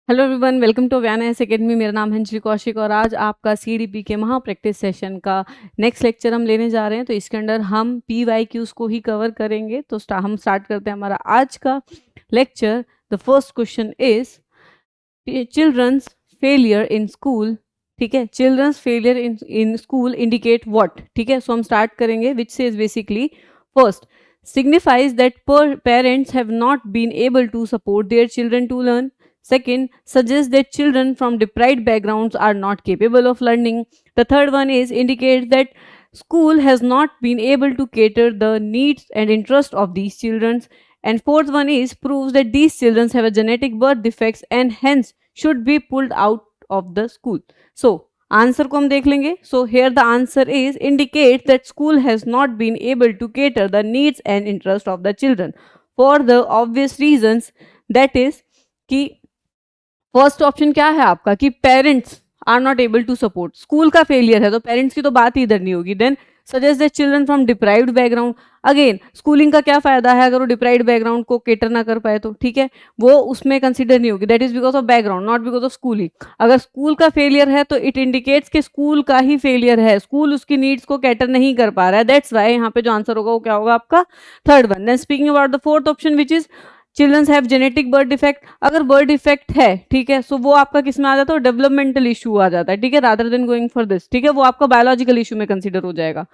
Hello everyone, welcome to व्यानएस academy. मेरा नाम है अंजलि कौशिक और आज आपका सीडीपी के महा प्रैक्टिस सेशन का नेक्स्ट लेक्चर हम लेने जा रहे हैं। तो इसके अंदर हम PYQs को ही कवर करेंगे। तो हम स्टार्ट करते हैं हमारा आज का lecture. The first question is children's failure in school. ठीक है, children's failure in school indicate what. ठीक है, सो हम स्टार्ट करेंगे विच से is basically first signifies that parents have not been able to support their children to learn. Second, suggests that children from deprived backgrounds are not capable of learning. The third one is indicates that school has not been able to cater the needs and interests of these children. And fourth one is proves that these children have a genetic birth defects and hence should be pulled out of the school. So answer को हम देख लेंगे. So here the answer is indicate that school has not been able to cater the needs and interest of the children for the obvious reasons. That is कि first option क्या है आपका कि parents are not able to support. School का failure है तो parents की तो बात ही इधर नहीं होगी. Then suggest that children from deprived background. Again schooling का क्या फायदा है अगर वो डिप्राइव्ड बैकग्राउंड को केटर ना कर पाए तो. ठीक है, वो उसमें कंसिडर नहीं होगी. That is because of background, not because of schooling. अगर स्कूल का फेलियर है तो इट इंडिकेट्स कि स्कूल का ही फेलियर है, स्कूल उसकी नीड्स को कैटर नहीं कर पा रहा है. दैट्स वाई यहाँ पे जो आंसर होगा वो क्या होगा आपका third one. Then speaking about the fourth option which is children's have genetic birth defect. अगर बर्थ डिफेक्ट है, ठीक है, सो वो आपका किस में आ जाता है, डेवलपमेंटल इशू आ जाता है. ठीक है, rather than going for this. ठीक है, वो आपका बायोलॉजिकल इशू में कंसीडर हो जाएगा.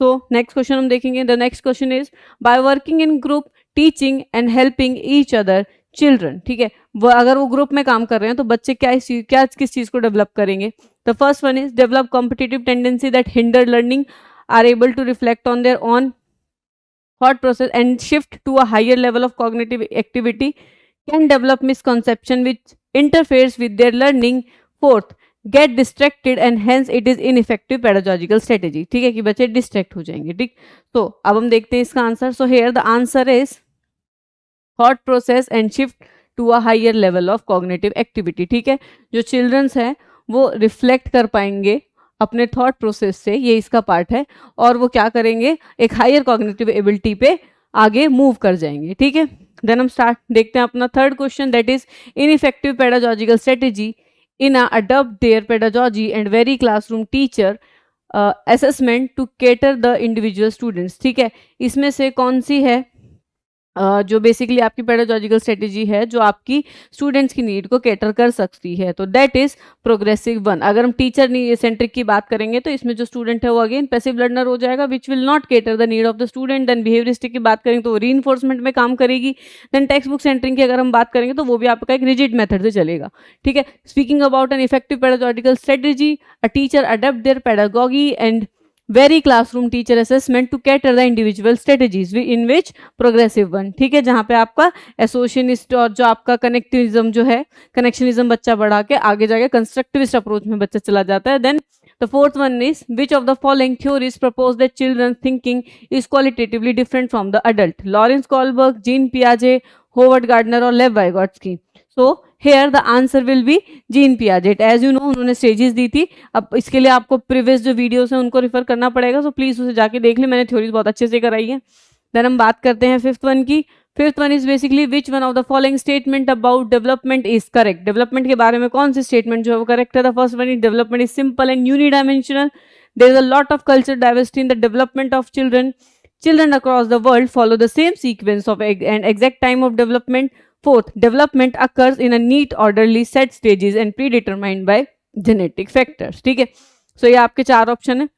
तो नेक्स्ट क्वेश्चन हम देखेंगे. The next question is by working in group teaching and helping each other children. ठीक है, वो अगर वो ग्रुप में काम कर रहे हैं तो बच्चे क्या किस चीज को डेवलप करेंगे. The first one is develop competitive tendency that hinder learning, are able to reflect on their own thought process and shift to a higher level of cognitive activity, can develop misconception which interferes with their learning. Fourth, get distracted and hence it is ineffective pedagogical strategy. ठीक है कि बच्चे distract हो जाएंगे. ठीक, तो अब हम देखते हैं इसका answer. So here the answer is thought process and shift to a higher level of cognitive activity. ठीक है, जो चिल्ड्रंस हैं वो रिफ्लेक्ट कर पाएंगे अपने थॉट प्रोसेस से, ये इसका पार्ट है, और वो क्या करेंगे एक हायर कॉग्निटिव एबिलिटी पे आगे मूव कर जाएंगे. ठीक है, देन हम स्टार्ट देखते हैं अपना third question. That is ineffective pedagogical strategy in adopt their pedagogy and very classroom teacher assessment to cater the individual students. ठीक है, इसमें से कौन सी है जो बेसिकली आपकी पेडागॉजिकल स्ट्रेटेजी है जो आपकी स्टूडेंट्स की नीड को कैटर कर सकती है. तो दैट इज प्रोग्रेसिव वन. अगर हम टीचर सेंट्रिक की बात करेंगे तो इसमें जो स्टूडेंट है वो अगेन पैसिव लर्नर हो जाएगा which will not cater the need of the student. Then behaviouristic की बात करेंगे तो वो रीइंफोर्समेंट में काम करेगी. देन टेक्स्ट बुक सेंटरिंग की अगर हम बात करेंगे तो वो भी आपका एक रिजिड मेथड से चलेगा. ठीक है, speaking about an effective pedagogical strategy, a teacher adept their pedagogy and very classroom teacher assessment to cater the individual strategies in which progressive one. ठीक है, जहाँ पे आपका एसोसिएशनिस्ट और जो आपका कनेक्टिविज्म जो है कनेक्शनिज्म बच्चा बढ़ा के आगे जाके कंस्ट्रक्टिविस्ट अप्रोच में बच्चा चला जाता है. Then the fourth one is which of the following theories propose that children thinking is qualitatively different from the adult. Lawrence Kohlberg, Jean पियाजे, होवर्ड गार्डनर और Lev Vygotsky. So here the answer will be Jean Piaget. As you know उन्होंने stages दी थी. अब इसके लिए आपको previous जो वीडियोस हैं उनको रिफर करना पड़ेगा, सो प्लीज उसे जाके देख ले, मैंने थ्योरीज बहुत अच्छे से कराई है. देन हम बात करते हैं फिफ्थ वन की. Fifth one is basically which one of the following statement about development is correct. Development के बारे में कौन सी स्टेटमेंट जो है वो करेक्ट है. The first one is development is simple and unidimensional. There is a lot of culture diversity in the development of children. Children across the world follow the same sequence of and exact time of development. Fourth, development occurs in a neat, orderly set stages and predetermined by genetic factors. ठीक है, सो ये आपके चार option है.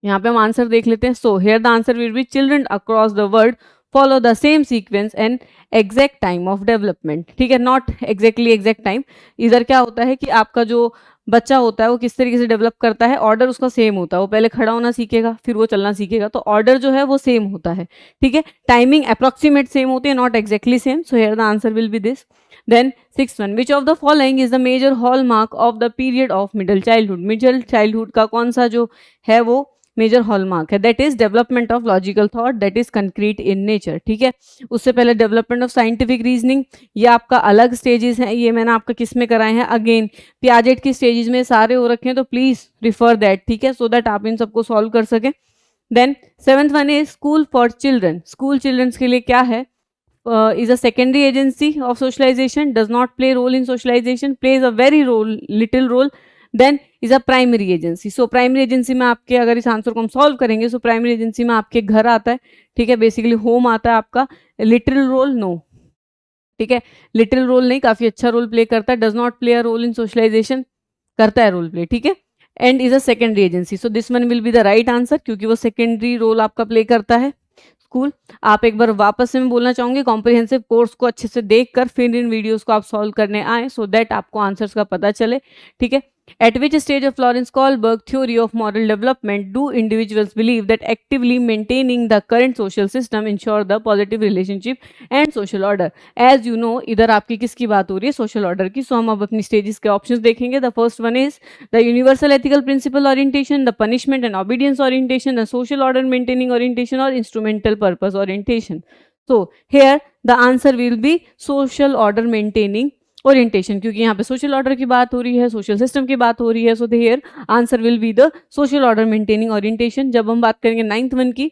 यहाँ पे हम answer देख लेते हैं. सो here the answer will B children across the world follow the same sequence and exact time of development. ठीक है, नॉट एग्जैक्टली एग्जैक्ट टाइम. इधर क्या होता है कि आपका जो बच्चा होता है वो किस तरीके से डेवलप करता है, ऑर्डर उसका सेम होता है. वो पहले खड़ा होना सीखेगा फिर वो चलना सीखेगा, तो ऑर्डर जो है वो सेम होता है. ठीक है, टाइमिंग अप्रोक्सीमेट सेम होती है, not exactly same. So here the answer will be this. Then six one, which of the following is the major hallmark of the period of middle childhood. Middle childhood का कौन सा जो है वो major hallmark है. That is development of logical thought that is concrete in nature. ठीक है, उससे पहले डेवलपमेंट ऑफ साइंटिफिक रीजनिंग, ये आपका अलग स्टेजेस हैं. ये मैंने आपका किस में कराए हैं, अगेन पियाजेट की स्टेजेस में सारे हो रखे हैं, तो प्लीज रिफर दैट. ठीक है, सो दैट आप इन सबको सॉल्व कर सकें. Then seventh one is school for children. School childrens के लिए क्या है, is a secondary agency of socialization, does not play role in socialization, plays a very little role, then is a primary agency. So primary agency में आपके, अगर इस answer को हम सॉल्व करेंगे, so primary agency में आपके घर आता है, ठीक है, बेसिकली होम आता है आपका, लिटिल रोल नो, ठीक है, लिटिल रोल नहीं, काफी अच्छा रोल प्ले करता है, does not play a role in socialization, करता है रोल प्ले, ठीक है, and is a secondary agency. So this one will be the right answer, क्योंकि वो सेकेंडरी रोल आपका प्ले करता है. स्कूल, आप एक बार वापस से मैं बोलना चाहूंगी, कॉम्प्रिहेंसिव कोर्स को अच्छे से देखकर फिर इन वीडियोस को आप सॉल्व करने आए, सो दैट आपको आंसर्स का पता चले, ठीक है. At which stage of Lawrence Kohlberg theory of moral development do individuals believe that actively maintaining the current social system ensure the positive relationship and social order? As you know, इधर आपकी किसकी बात हो रही है, social order की. So हम अब अपनी stages के options देखेंगे. The first one is the universal ethical principle orientation, the punishment and obedience orientation, the social order maintaining orientation, or instrumental purpose orientation. So here the answer will be social order maintaining orientation, क्योंकि यहाँ पे social order की बात हो रही है, social system की बात हो रही है. So here answer will be the social order maintaining orientation. जब हम बात करेंगे 9th वन की,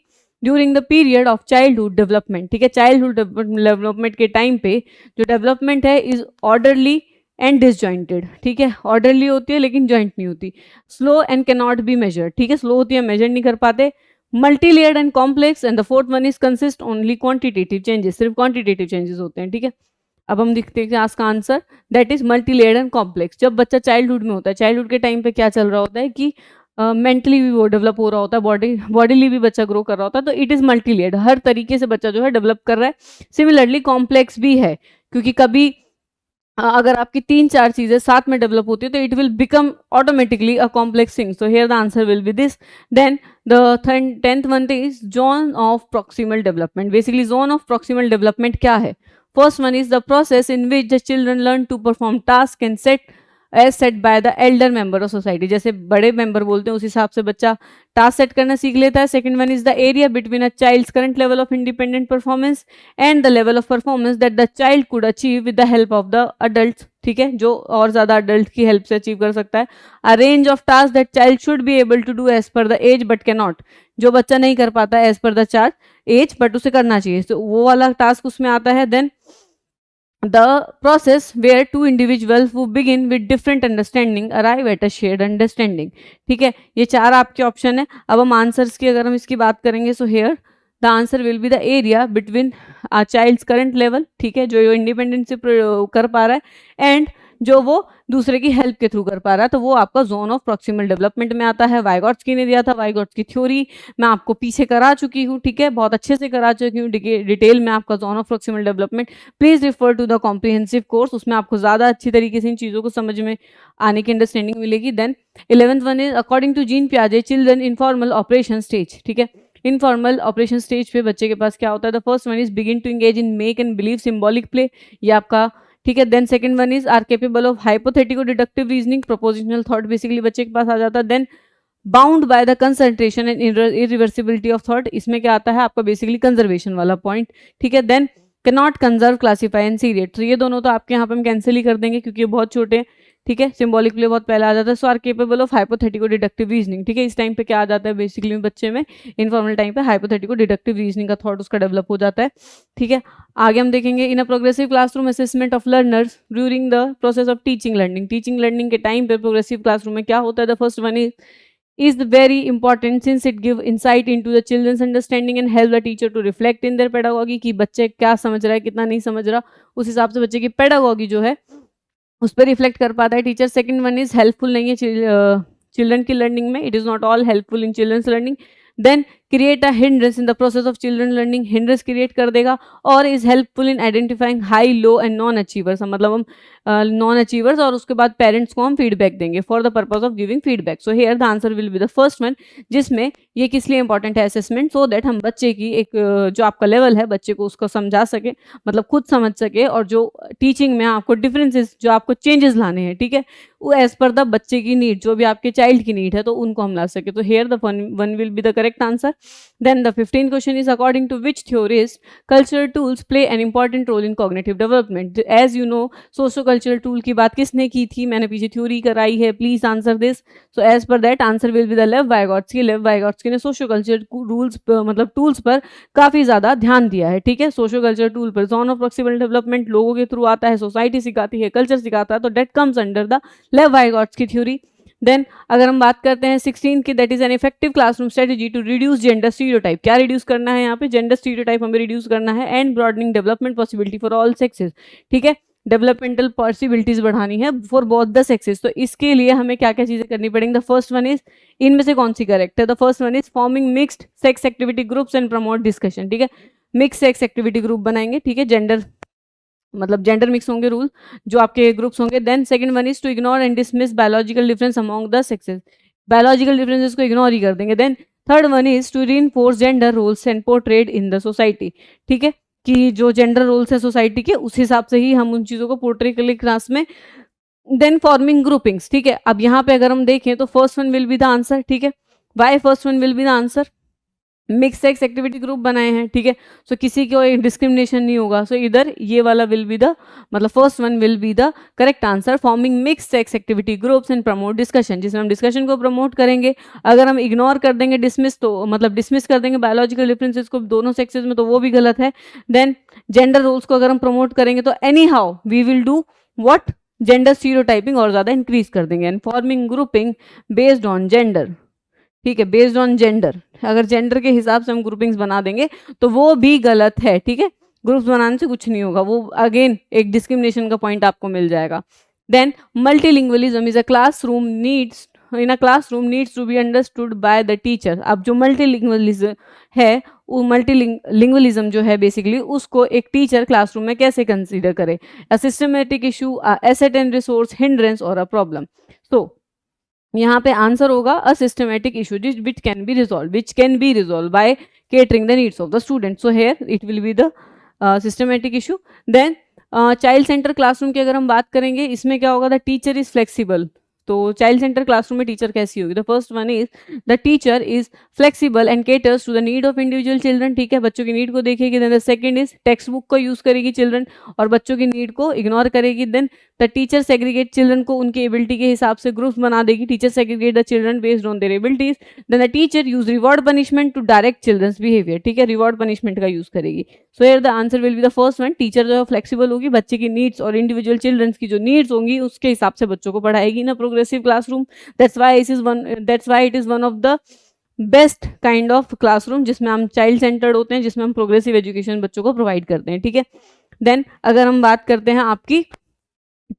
during the period of childhood development, ठीक है, चाइल्डहुड डेवलपमेंट के टाइम पे जो डेवलपमेंट है इज ऑर्डरली एंड डिसजॉइंटेड, ठीक है, ऑर्डरली होती है लेकिन जॉइंट नहीं होती. Slow and can not be measured, ठीक है, स्लो होती है, मेजर नहीं कर पाते. Multi layered and complex, and the fourth one is consist only quantitative changes, सिर्फ क्वांटिटेटिव चेंजेस होते हैं, ठीक है. अब हम देखते हैं आज का answer, that is multi layered and complex. जब बच्चा चाइल्डहुड में होता है, चाइल्डहुड के टाइम पे क्या चल रहा होता है कि मेंटली भी वो डेवलप हो रहा होता है, बॉडीली भी बच्चा ग्रो कर रहा होता है, तो इट इज मल्टी लेयर्ड, हर तरीके से बच्चा जो है डेवलप कर रहा है. सिमिलरली कॉम्प्लेक्स भी है, क्योंकि कभी अगर आपकी 3-4 चीजें साथ में डेवलप होती है तो it will become automatically a complex thing. So here the answer will be this. Then the 10th one is zone of proximal development. Basically zone of proximal development क्या है? First one is the process in which the children learn to perform tasks and as set by the elder member of society. जैसे बड़े member बोलते हैं उस हिसाब से बच्चा टास्क सेट करना सीख लेता है. Second one is the area between a child's current level of independent performance and the level of performance that the child could achieve with the help of the adult, ठीक है, जो और ज्यादा adult की हेल्प से achieve कर सकता है. A range of task that child should be able to do as per the age but can not, जो बच्चा नहीं कर पाता है as per the charge as but उसे करना चाहिए, तो वो वाला टास्क उसमें आता है. Then the process where two individuals who begin with different understanding arrive at a shared understanding, ठीक है. ये 4 आपके ऑप्शन है. अब हम आंसर्स की अगर हम इसकी बात करेंगे, so here the answer will be the area between child's current level, ठीक है, जो इंडिपेंडेंट से कर पा रहा है एंड जो वो दूसरे की हेल्प के थ्रू कर पा रहा है, तो वो आपका जोन ऑफ प्रॉक्सिमल डेवलपमेंट में आता है. वाइगॉट्स्की ने दिया था, वाइगॉट्स्की थ्योरी मैं आपको पीछे करा चुकी हूँ, ठीक है, बहुत अच्छे से करा चुकी हूँ डिटेल में आपका zone of proximal development. Please refer to the comprehensive course, उसमें आपको ज्यादा अच्छी तरीके से इन चीजों को समझ में आने की अंडरस्टैंडिंग मिलेगी. Then 11th one is according to Jean पियाजे चिल्ड्रन इनफॉर्मल ऑपरेशन स्टेज, ठीक है, इनफॉर्मल ऑपरेशन स्टेज पे बच्चे के पास क्या होता है? The first one is begin to engage in make and believe symbolic play, ये आपका, ठीक है. Then second one is are capable of hypothetico deductive reasoning, propositional thought basically बच्चे के पास आ जाता है. Then bound by the concentration and irreversibility of thought, इसमें क्या आता है आपका बेसिकली कंजर्वेशन वाला पॉइंट, ठीक है. Then can not conserve classify and seriate, तो ये दोनों तो आपके यहाँ पे हम कैंसिल ही कर देंगे क्योंकि ये बहुत छोटे हैं, ठीक है. सिंबॉलिक प्ले बहुत पहले आ जाता है. So are capable of hypothetico deductive reasoning, ठीक है. इस टाइम पे क्या आ जाता है बेसिकली बच्चे में, इनफॉर्मल टाइम पे हाइपोथेटिको डिडक्टिव रीजनिंग का थॉट उसका डेवलप हो जाता है, ठीक है. आगे हम देखेंगे in a progressive classroom assessment of learners during the process of teaching learning. Teaching learning के टाइम पे प्रोग्रेसिव क्लासरूम में क्या होता है? The first one is very important since it give insight into the children's understanding and help the teacher to reflect in their pedagogy, कि बच्चे क्या समझ रहा है कितना नहीं समझ रहा, उस हिसाब से बच्चे की पेडागोगी जो है उस पर रिफ्लेक्ट कर पाता है teacher. Second one is helpful नहीं है चिल्ड्रन की लर्निंग में, it is not all helpful in childrens learning. Then create a hindrance in the process of children learning, hindrance create कर देगा. और is helpful in identifying high low and non achievers, मतलब हम non achievers और उसके बाद parents को हम फीडबैक देंगे for the purpose of giving feedback. So here the answer will be the first one, जिसमें ये किस लिए इंपॉर्टेंट है असेसमेंट, सो दैट हम बच्चे की एक जो आपका लेवल है बच्चे को उसको समझा सके, मतलब खुद समझ सके, और जो टीचिंग में आपको डिफरेंसेस जो आपको चेंजेस लाने हैं, ठीक है, वो एज पर द बच्चे की नीड, जो भी आपके चाइल्ड की नीड है तो उनको हम ला सके. तो here the one will be the correct answer. Then the 15th question is, according to which theorist cultural tools play an important role in cognitive development? As you know, socio cultural tool की बात किसने की थी, मैंने पीछे theory कराई है, please answer this. So as per that answer will be the Lev Vygotsky. Lev Vygotsky ने सोशो कल्चरल रूल्स मतलब टूल्स पर काफी ज्यादा ध्यान दिया है. ठीक है, सोशो कल्चरल टूल पर जोन ऑफ प्रॉक्सिमल डेवलपमेंट लोगों के थ्रू आता है, सोसाइटी सिखाती है, कल्चर सिखाता है, तो that comes under the Lev वाइगोट्स्की theory. Then अगर हम बात करते हैं 16 की, that is an effective classroom strategy to reduce gender stereotype. क्या रिड्यूस करना है यहाँ पे, जेंडर स्टीरियोटाइप हमें रिड्यूस करना है, and broadening development possibility for all sexes. ठीक है, डेवलपमेंटल पॉसिबिलिटीज बढ़ानी है फॉर बोथ द सेक्सेस. तो इसके लिए हमें क्या क्या चीजें करनी पड़ेंगी. द फर्स्ट वन इज, इनमें से कौन सी करेक्ट है, the first one is forming mixed sex activity groups and promote discussion. ठीक है, मिक्स सेक्स एक्टिविटी ग्रुप बनाएंगे. ठीक है, जेंडर मतलब जेंडर मिक्स होंगे रूल जो आपके ग्रुप्स होंगे. Then second one is to ignore and dismiss biological difference among the sexes. Biological differences को इग्नोर ही कर देंगे. Then third one is to reinforce gender roles and portrayed in the society. ठीक है, कि जो जेंडर रोल्स है society के, उस हिसाब से ही हम उन चीज़ों को पोर्ट्रे करें क्लास में. Then forming groupings. ठीक है, अब यहाँ पे अगर हम देखें तो first one will be the answer. ठीक है, why first one will be the answer, mix sex activity group बनाए हैं. ठीक है, सो किसी को डिस्क्रिमिनेशन नहीं होगा. सो इधर ये वाला विल बी द मतलब first one will be the correct answer, forming mix sex activity groups and promote discussion, जिसमें हम डिस्कशन को प्रमोट करेंगे. अगर हम इग्नोर कर देंगे डिसमिस, तो मतलब डिसमिस कर देंगे बायोलॉजिकल डिफरेंसेस को दोनों सेक्सेस में, तो वो भी गलत है. देन जेंडर रोल्स को अगर हम प्रमोट करेंगे तो anyhow we will do what, gender stereotyping और ज्यादा इंक्रीज कर देंगे. And forming grouping based on gender. ठीक है, बेस्ड ऑन जेंडर, अगर जेंडर के हिसाब से हम ग्रुपिंग्स बना देंगे तो वो भी गलत है. ठीक है, ग्रुप्स बनाने से कुछ नहीं होगा, वो अगेन एक डिस्क्रिमिनेशन का पॉइंट आपको मिल जाएगा. Then multilingualism is a classroom needs in a classroom needs to be understood by the teacher. अब जो मल्टीलिंगुअलिज्म है, वो मल्टीलिंगुअलिज्म जो है बेसिकली, उसको एक टीचर क्लासरूम में कैसे कंसीडर करे. A systematic issue, a asset and resource, hindrance और अ प्रॉब्लम. सो यहाँ पे आंसर होगा a systematic issue which can be resolve by catering the needs of the student. So here it will be the systematic issue. Then child center classroom की अगर हम बात करेंगे, इसमें क्या होगा, द टीचर इज फ्लेक्सिबल. तो चाइल्ड सेंटर क्लासरूम में टीचर कैसी होगी, the first one is the teacher is flexible and caters to the need of individual children. ठीक है, बच्चों की नीड को देखेगी. Then the second is text book को यूज करेगी चिल्ड्रन और बच्चों की नीड को इग्नोर करेगी. Then the teacher segregate children को उनकी एबिलिटी के हिसाब से ग्रुप्स बना देगी. Teacher segregate the children based on their abilities. Then the teacher use reward punishment to direct childrens behaviour. ठीक है, रिवॉर्ड पनिशमेंट का यूज करेगी. सो here the answer will be the first one. Teacher जो है flexible होगी, बच्चे की needs और इंडिविजुअल चिल्ड्रंस की जो नीड्स होंगी उसके हिसाब से बच्चों को पढ़ाएगी ना progressive classroom. that's why it is one of the best kind of classroom जिसमें हम चाइल्ड सेंटर्ड होते हैं, जिसमें हम प्रोग्रेसिव एजुकेशन बच्चों को प्रोवाइड करते हैं. ठीक है, देन अगर हम बात करते हैं आपकी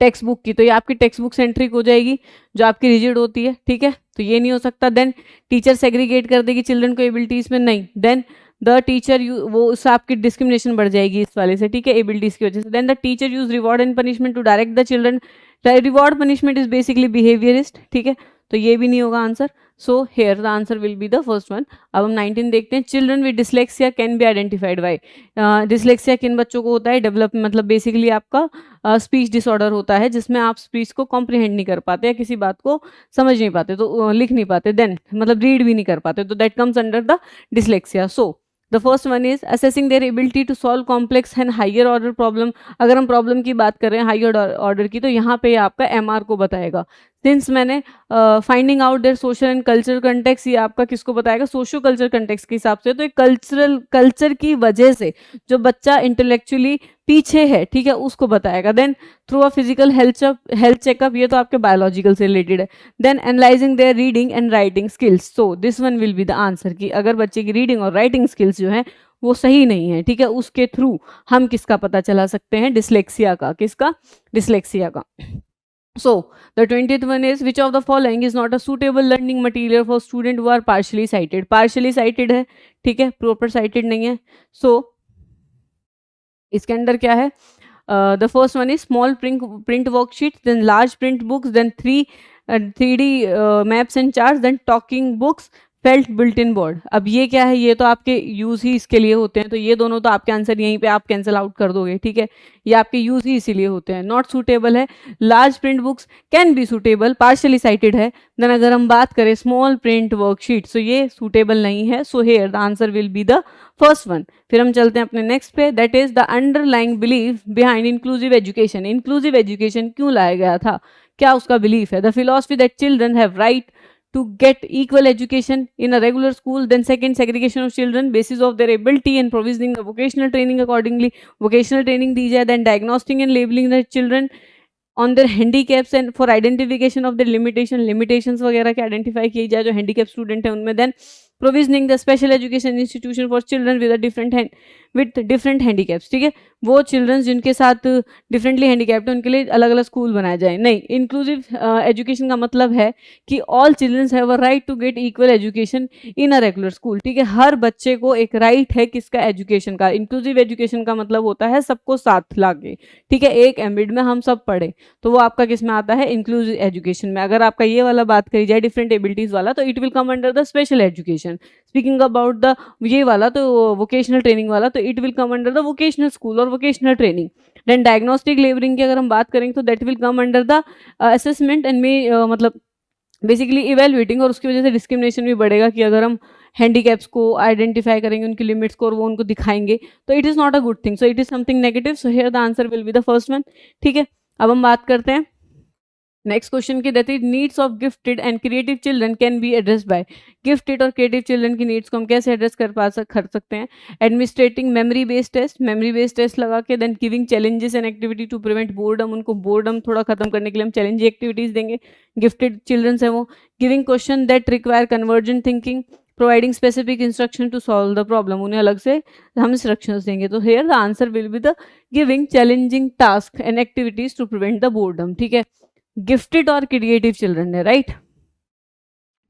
टेक्स्ट बुक की, तो ये आपकी टेक्स्ट बुक सेंट्रिक हो जाएगी जो आपकी रिजिड होती है. ठीक है, तो ये नहीं हो सकता. देन टीचर सेग्रीगेट कर देगी चिल्ड्रन को एबिलिटीज में, नहीं. देन द टीचर वो उससे आपकी डिस्क्रिमिनेशन बढ़ जाएगी इस वाले से. ठीक है, एबिलिटीज की वजह से. Then the teacher use reward and punishment to direct the children. Reward punishment is basically behaviourist. ठीक है, तो ये भी नहीं होगा answer. So here the answer will be the first one. अब हम 19 देखते हैं. Children with dyslexia can be identified by. Dyslexia किन बच्चों को होता है, डेवलप मतलब बेसिकली आपका स्पीच डिसऑर्डर होता है जिसमें आप स्पीच को कॉम्प्रिहेंड नहीं कर पाते या किसी बात को समझ नहीं पाते, तो लिख नहीं पाते, देन मतलब रीड भी नहीं कर पाते, तो that comes under the dyslexia. So the first one is assessing their ability to solve complex and higher order problem. अगर हम प्रॉब्लम की बात कर रहे हैं हायर ऑर्डर की, तो यहाँ पे आपका एमआर को बताएगा. सिंस मैंने finding out their social and cultural context, ये आपका किसको बताएगा, सोशो कल्चर कंटेक्स्ट के हिसाब से. तो एक कल्चर की वजह से जो बच्चा इंटेलेक्चुअली पीछे है, ठीक है, उसको बताएगा. Then through a physical health checkup, ये तो आपके बायोलॉजिकल से रिलेटेड है. Then analysing their reading and writing skills. So this one will be the answer कि अगर बच्चे की रीडिंग और राइटिंग स्किल्स जो है वो सही नहीं है, ठीक है, उसके थ्रू हम किसका पता चला सकते हैं, डिसलेक्सिया का. किसका, डिसलेक्सिया का. So the 20th one is which of the following is not a suitable learning material for student who are partially sighted. partially sighted है, ठीक है, proper sighted नहीं है. So इसके अंदर क्या है, the first one is small print worksheets, then large print books, then 3D maps and charts, then talking books, felt built in board, अब ये क्या है, ये तो आपके यूज ही इसके लिए होते हैं, तो ये दोनों तो आपके आंसर यहीं पे आप कैंसिल आउट कर दोगे, ठीक है, ये आपके यूज ही इसीलिए होते हैं। नॉट सूटेबल है, large print books can be suitable, partially sighted है। देन अगर हम बात करें स्मॉल प्रिंट वर्कशीट, सो ये सूटेबल नहीं है, so here the answer will be the first one. फिर हम चलते हैं अपने नेक्स्ट पे, that is the underlying belief behind inclusive education. Inclusive education क्यों लाया गया था, क्या उसका बिलीफ है? The philosophy that children have right to get equal education in a regular school. Then second, segregation of children basis of their ability and provisioning the vocational training accordingly, vocational training दी जाए। then diagnosing and labeling the children on their handicaps and for identification of their limitations वगैरह के identify किए जाए जो handicap student है उनमें। then provisioning the special education institution for children with a different handicaps, ठीक है, वो चिल्ड्रंस जिनके साथ डिफरेंटली हैंडीकैप्ड है उनके लिए अलग अलग स्कूल बनाए जाए। नहीं, इंक्लूसिव एजुकेशन का मतलब है कि all childrens have a right to get equal education in a regular school, ठीक है, हर बच्चे को एक राइट है किसका, एजुकेशन का। इंक्लूसिव एजुकेशन का मतलब होता है सबको साथ लाके, ठीक है, एक एम्बिट में हम सब पढ़े, तो वो आपका किस में आता है, इंक्लूसिव एजुकेशन में। अगर आपका ये वाला बात करी जाए डिफरेंट एबिलिटीज वाला, तो it will come under the special education. Speaking about the ये वाला तो वोकेशनल ट्रेनिंग वाला, तो it will come under the vocational school और vocational training. Then diagnostic labelling की अगर हम बात करेंगे तो that will come under the assessment and में मतलब बेसिकली इवेल्युएटिंग, और उसकी वजह से डिस्क्रिमिनेशन भी बढ़ेगा कि अगर हम हैंडीकैप्स को आइडेंटिफाई करेंगे, उनकी लिमिट्स को, और वो उनको दिखाएंगे, तो it is not a good thing, so it is something negative, so here the answer will be the first one, ठीक है। अब हम बात करते हैं नेक्स्ट क्वेश्चन की, that is needs of gifted and creative children can be address by. Gifted और creative children की नीड्स को हम कैसे एड्रेस कर सकते हैं? एडमिनिस्ट्रेटिंग मेमोरी बेस्ड टेस्ट लगा के, then giving challenges and activity to prevent boredom, उनको बोर्डम थोड़ा खत्म करने के लिए हम चैलेंजिंग एक्टिविटीज देंगे, गिफ्टेड चिल्ड्रंस है वो। Giving question that require convergent thinking, providing specific instruction to solve the problem, उन्हें अलग से हम इंस्ट्रक्शंस देंगे, तो here the answer will be the giving challenging task and activities to prevent the boredom, ठीक है। गिफ्टेड और क्रिएटिव चिल्ड्रन है, राइट,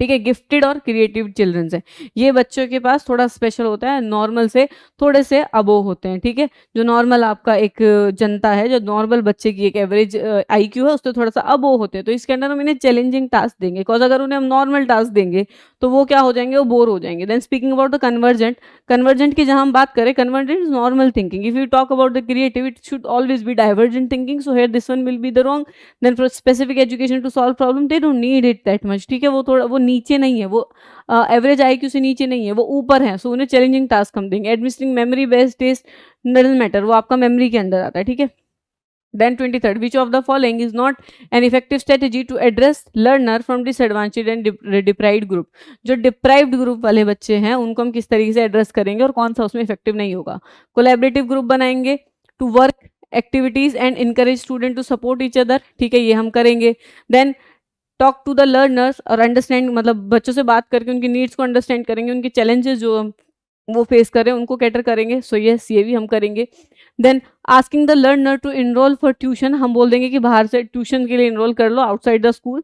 ठीक है, गिफ्टेड और क्रिएटिव चिल्ड्रंस है, ये बच्चों के पास थोड़ा स्पेशल होता है, नॉर्मल से थोड़े से अबोव होते हैं, ठीक है, जो नॉर्मल आपका एक जनता है, जो नॉर्मल बच्चे की एक एवरेज आईक्यू है उससे थोड़ा सा अबोव होते हैं, तो इसके अंदर हम इन्हें चैलेंजिंग टास्क देंगे, बिकॉज अगर उन्हें हम नॉर्मल टास्क देंगे तो वो क्या हो जाएंगे, वो बोर हो जाएंगे। Then speaking about the convergent की जहां हम बात करें, convergent is normal thinking, if you talk about the creative it should always be divergent thinking, so here this one will be the wrong. Then for specific education to solve problem, they don't need it that much, ठीक है, वो थोड़ा वो नीचे नहीं है, वो average IQ से नीचे नहीं है, वो ऊपर है, सो उन्हें चैलेंजिंग टास्क हम देंगे। Administering memory based test doesn't matter, वो आपका मेमोरी के अंदर आता है, ठीक है। Then 23rd, which of the following is not an effective strategy to address learner from disadvantaged and deprived group? जो deprived group वाले बच्चे हैं उनको हम किस तरीके से एड्रेस करेंगे और कौन सा उसमें इफेक्टिव नहीं होगा? कोलैबोरेटिव ग्रुप बनाएंगे to work activities and encourage student to support each other, ठीक है, ये हम करेंगे। Then talk to the learners और अंडरस्टैंड, मतलब बच्चों से बात करके उनकी नीड्स को अंडरस्टैंड करेंगे, उनके चैलेंजेस जो वो फेस करें उनको कैटर करेंगे, सो यस ये भी हम करेंगे। Then asking the learner to enrol for tuition, हम बोल देंगे कि बाहर से ट्यूशन के लिए इनरोल कर लो outside the school,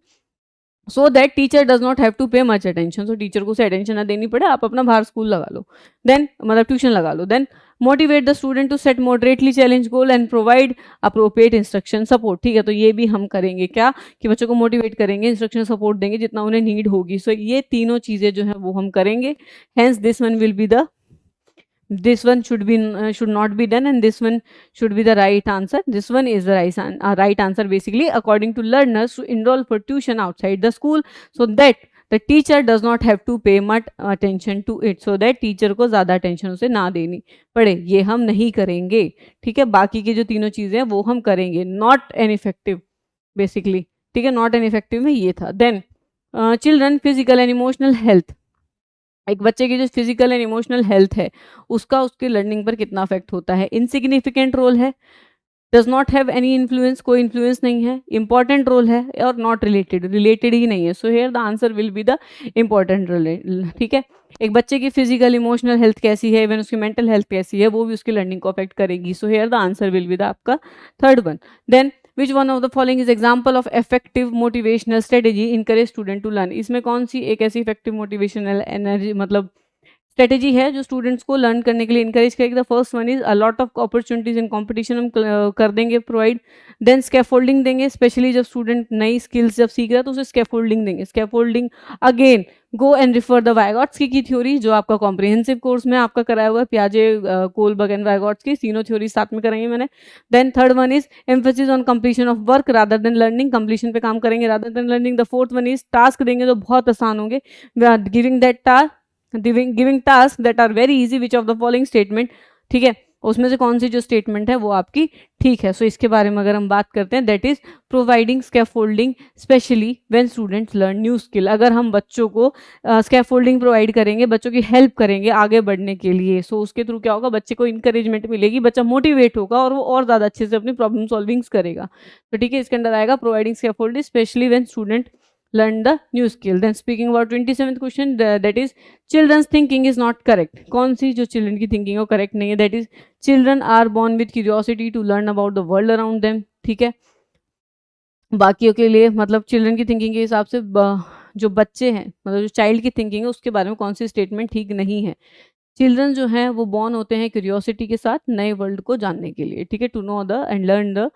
so that teacher does not have to pay much attention, सो टीचर को उसे अटेंशन ना देनी पड़े, आप अपना बाहर स्कूल लगा लो, देन मतलब ट्यूशन लगा लो। Then motivate the student to set moderately challenge goal and provide appropriate instruction support, ठीक है, तो ये भी हम करेंगे क्या कि बच्चों को मोटिवेट करेंगे, इंस्ट्रक्शन सपोर्ट देंगे जितना उन्हें नीड होगी, सो ये तीनों चीज़ें जो है वो हम करेंगे। Hence this one will be the this one should not be done and this one should be the right answer. This one is the right answer basically according to learners to enroll for tuition outside the school so that the teacher does not have to pay much attention to it, so that teacher को ज़्यादा attention उसे ना देनी पड़े, ये हम नहीं करेंगे, ठीक है। बाकी की जो तीनों चीज़ें हैं वो हम करेंगे, not an effective basically, ठीक है, not an effective में ये था। Then children physical and emotional health, एक बच्चे की जो फिजिकल एंड इमोशनल हेल्थ है उसका उसके लर्निंग पर कितना अफेक्ट होता है? इनसिग्निफिकेंट रोल है, does not have any influence, कोई इन्फ्लुएंस नहीं है, इंपॉर्टेंट रोल है, और नॉट रिलेटेड ही नहीं है, so here the answer will be the important role, ठीक है। एक बच्चे की फिजिकल इमोशनल हेल्थ कैसी है, इवन उसकी मेंटल हेल्थ कैसी है, वो भी उसकी लर्निंग को अफेक्ट करेगी, so here the answer will be the आपका third one. Then which one of the following is example of effective motivational strategy encourage student to learn, इसमें कौन सी एक ऐसी इफेक्टिव मोटिवेशनल एनर्जी मतलब स्ट्रेटेजी है जो स्टूडेंट्स को लर्न करने के लिए इंकरेज करेगी। The first one is a lot of opportunities in competition हम कर देंगे प्रोवाइड। देन स्कैफोल्डिंग देंगे, स्पेशली जब स्टूडेंट नई स्किल्स जब सीख रहा है तो उसे स्कैफोल्डिंग देंगे। Scaffolding again go and refer the Vygotsky की थ्योरी जो आपका कॉम्प्रिहेंसिव कोर्स में आपका कराया हुआ है, पियाजे, कोलबर्ग एंड वाइगॉट्स्की, तीनों थ्योरी साथ में कराएंगे मैंने। Then third one is emphasis on completion of work rather than learning, completion पे काम करेंगे rather than learning. The fourth one is task देंगे जो बहुत आसान होंगे, giving that task giving task that are very easy, which of the following statement, ठीक है, उसमें से कौन सी जो स्टेटमेंट है वो आपकी ठीक है। सो इसके बारे में अगर हम बात करते हैं, that is providing scaffolding specially when students learn new skill. अगर हम बच्चों को स्कैफोल्डिंग प्रोवाइड करेंगे, बच्चों की हेल्प करेंगे आगे बढ़ने के लिए, सो उसके थ्रू क्या होगा, बच्चे को इंकरेजमेंट मिलेगी, बच्चा मोटिवेट होगा और वो और ज़्यादा अच्छे से अपनी प्रॉब्लम सॉल्विंग्स करेगा। तो ठीक है, इसके अंदर आएगा providing scaffolding specially when student learn the new skill. Then speaking about 27th question, that is children's thinking is not correct. कौन सी जो children की thinking है वो correct नहीं है, that is children are born with curiosity to learn about the world around them, ठीक है। बाकियों के लिए मतलब चिल्ड्रन की थिंकिंग के हिसाब से जो बच्चे हैं, मतलब जो चाइल्ड की थिंकिंग है उसके बारे में कौन सी स्टेटमेंट ठीक नहीं है। चिल्ड्रन जो हैं वो बॉर्न होते हैं क्यूरियोसिटी के साथ नए वर्ल्ड को जानने के लिए, ठीक है, to know the and learn the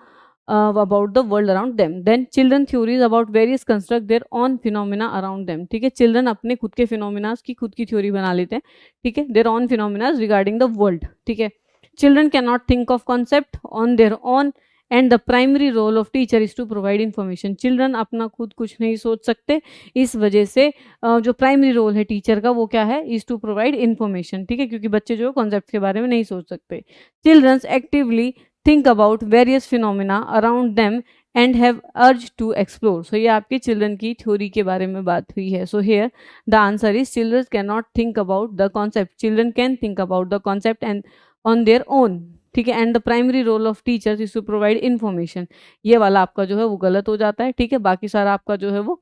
about the world around them. Then children theories about various construct their own phenomena around them, ठीक है, चिल्ड्रन अपने खुद के फिनोमिना की खुद की थ्योरी बना लेते हैं, ठीक है, their own phenomena regarding the world, ठीक है। Children can not think of concept on their own and the primary role of teacher is to provide information. चिल्ड्रन अपना खुद कुछ नहीं सोच सकते, इस वजह से जो प्राइमरी रोल है टीचर का वो क्या है, इज टू प्रोवाइड इन्फॉर्मेशन, ठीक है, क्योंकि बच्चे जो कॉन्सेप्ट के बारे में नहीं सोच सकते। Childrens actively think about various phenomena around them and have urge to explore. So ये आपके children की theory के बारे में बात हुई है। So here the answer is children cannot think about the concept. Children can think about the concept and on their own, ठीक है, and the primary role of teachers is to provide information. ये वाला आपका जो है वो गलत हो जाता है, ठीक है, बाकी सारा आपका जो है वो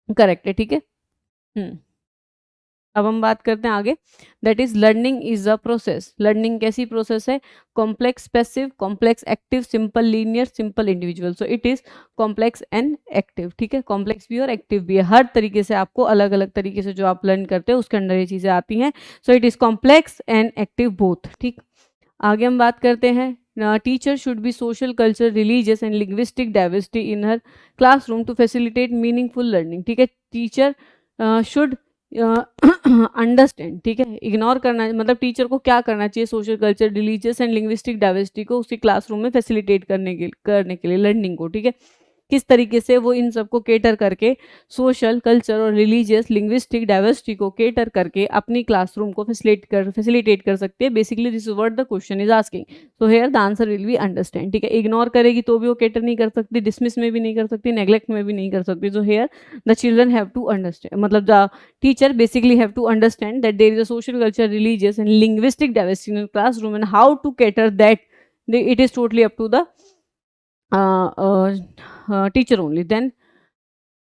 करेक्ट है, ठीक है। अब हम बात करते हैं आगे, that is learning is a process. Learning कैसी प्रोसेस है, complex passive, complex active, simple linear, simple individual. So it is complex and active, ठीक है, कॉम्प्लेक्स भी और एक्टिव भी है, हर तरीके से आपको अलग अलग तरीके से जो आप लर्न करते हो उसके अंदर ये चीज़ें आती हैं। So it is complex and active both, ठीक। आगे हम बात करते हैं, teacher should be social, culture, religious and linguistic diversity in her classroom to facilitate meaningful learning, ठीक है। टीचर शुड अंडरस्टैंड, ठीक है, इग्नोर करना मतलब टीचर को क्या करना चाहिए, social, culture, religious and linguistic diversity को उसकी क्लासरूम में फैसिलिटेट करने के लिए लर्निंग को, ठीक है, किस तरीके से वो इन सबको केटर करके सोशल, कल्चर और रिलीजियस, लिंग्विस्टिक डाइवर्सिटी को केटर करके अपनी क्लासरूम को फैसिलिटेट कर सकते हैं। Basically this is what the question is asking. So here the answer will be understand, ठीक है। इग्नोर करेगी तो भी वो केटर नहीं कर सकती, डिसमिस में भी नहीं कर सकती, नेग्लेक्ट में भी नहीं कर सकती। So here the children have to understand, मतलब the teacher basically have to understand that there is a social, culture, religious and linguistic diversity in classroom and how to cater that, it is totally up to the teacher only. Then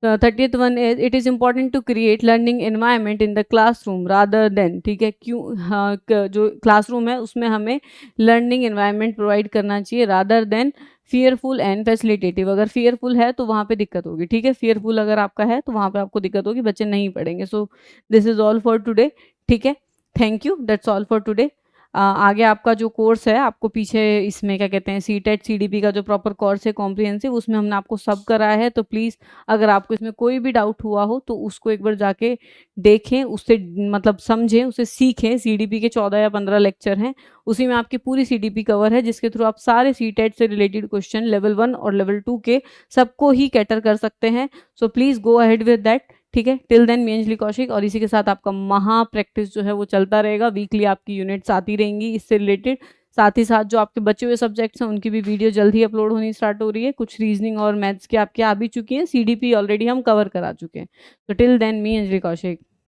30th one is it is important to create learning environment in the classroom rather than, ठीक है, क्यों जो classroom है उसमें हमें learning environment provide करना चाहिए rather than fearful and facilitative। अगर fearful है तो वहाँ पे दिक्कत होगी, ठीक है, fearful अगर आपका है तो वहाँ पे आपको दिक्कत होगी, बच्चे नहीं पढ़ेंगे। So this is all for today, ठीक है, thank you, that's all for today. आगे आपका जो कोर्स है, आपको पीछे इसमें क्या कहते हैं सीटेट सीडीपी का जो प्रॉपर कोर्स है कॉम्प्रिहेंसिव, उसमें हमने आपको सब कराया है। तो प्लीज़ अगर आपको इसमें कोई भी डाउट हुआ हो तो उसको एक बार जाके देखें, उससे मतलब समझें, उसे सीखें। सीडीपी के 14 या 15 लेक्चर हैं, उसी में आपकी पूरी सीडीपी कवर है, जिसके थ्रू आप सारे सीटेट से रिलेटेड क्वेश्चन लेवल 1 और लेवल 2 के सबको ही कैटर कर सकते हैं। So please go ahead with that, ठीक है। Till than me Anjali Kaushik, और इसी के साथ आपका महा प्रैक्टिस जो है वो चलता रहेगा। वीकली आपकी यूनिट्स आती रहेंगी इससे रिलेटेड। साथ ही साथ जो आपके बचे हुए सब्जेक्ट्स हैं उनकी भी वीडियो जल्द ही अपलोड होनी स्टार्ट हो रही है। कुछ रीजनिंग और मैथ्स की आपकी आ भी चुकी हैं, सीडीपी ऑलरेडी हम कवर करा चुके हैं। तो till than me Anjali Kaushik.